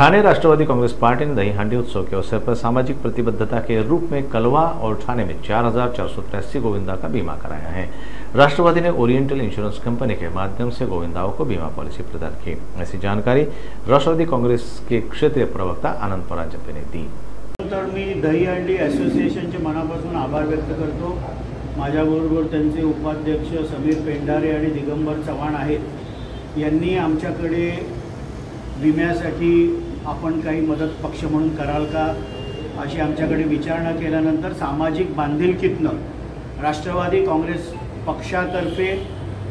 Thane Rashtrawadi Congress party ने दही हांडी उत्सव के अवसर पर सामाजिक प्रतिबद्धता के रूप में कलवा और ठाणे में 4,483 गोविंदा का बीमा कराया है। राष्ट्रवादी ने ओरिएंटल इंश्योरेंस कंपनी के माध्यम से गोविंदाओं को बीमा पॉलिसी प्रदान की। ऐसी जानकारी राष्ट्रवादी कांग्रेस के क्षेत्रीय प्रवक्ता आनंद परांजपे ने दी। तर मी दही हांडी असोसिएशनचे मनापासून आभार व्यक्त करतो। माझ्याबरोबर त्यांचे उपाध्यक्ष समीर पेंढारे आणि दिगंबर चव्हाण आहेत। यांनी आमच्याकडे विम्यासाठी आपण काही मदत पक्ष म्हणून कराल का अशी आमच्याकडे विचारणा केल्यानंतर सामाजिक बांधिलकीतनं राष्ट्रवादी काँग्रेस पक्षातर्फे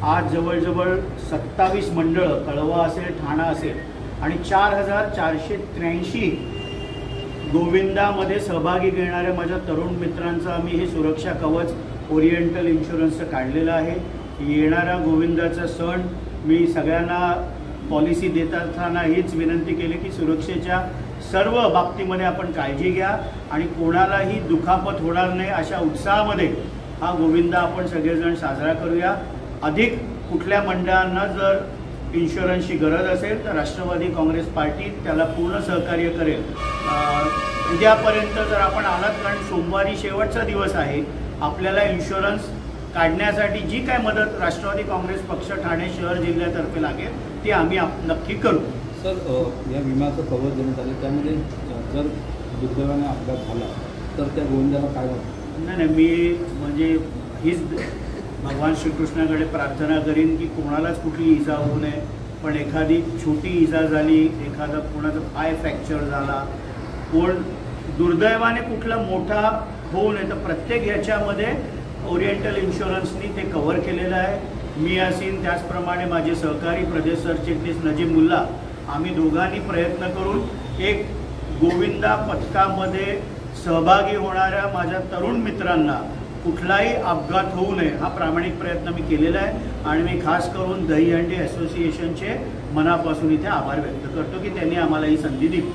आज जवळजवळ 27 मंडळ कळवा असेल ठाणा असेल आणि 4,483 गोविंदामध्ये सहभागी घेणाऱ्या माझ्या तरुण मित्रांचं आम्ही हे सुरक्षा कवच ओरिएंटल इन्शुरन्सचं काढलेलं आहे। येणारा गोविंदाचा सण मी सगळ्यांना पॉलिसी देताना हीच विनंती केली की सुरक्षेच्या सर्व बाबतीमध्ये आपण काळजी घ्या आणि कोणालाही दुखापत होणार नाही अशा उत्साहामध्ये हा गोविंदा आपण सगळेजण साजरा करूया। अधिक कुठल्या मंडळांना जर इन्शुरन्सची गरज असेल तर राष्ट्रवादी काँग्रेस पार्टी त्याला पूर्ण सहकार्य करेल। उद्यापर्यंत जर आपण आलात कारण सोमवारी शेवटचा दिवस आहे, आपल्याला इन्शुरन्स काढण्यासाठी जी काय मदत राष्ट्रवादी काँग्रेस पक्ष ठाणे शहर जिल्ह्यातर्फे लागेल ती आम्ही नक्की करू। सर, या विम्याचं कव्हर देण्यात आले त्यामध्ये जर दुर्दैवाने अपघात झाला तर त्या गोविंदाला काय होतं? नाही, मी म्हणजे हीच भगवान श्रीकृष्णाकडे प्रार्थना करीन की कोणालाच कुठली इजा होऊ नये, पण एखादी छोटी इजा झाली, एखादा कोणाचा पाय फ्रॅक्चर झाला, कोण दुर्दैवाने कुठला मोठा होऊ नये तर प्रत्येक ह्याच्यामध्ये ओरिएंटल इन्शुरन्सनी ते कव्हर केलेलं आहे। मी असीन त्याचप्रमाणे माझे सहकारी प्रदेश सरचिटणीस नजीमुल्ला आम्ही दोघांनी प्रयत्न करून एक गोविंदा पथकामध्ये सहभागी होणाऱ्या माझ्या तरुण मित्रांना कुठलाही अपघात होऊ नये हा प्रामाणिक प्रयत्न मी केलेला आहे आणि मी खास करून दही हांडी असोसिएशनचे मनापासून इथे आभार व्यक्त करतो की त्यांनी आम्हाला ही संधी दिली।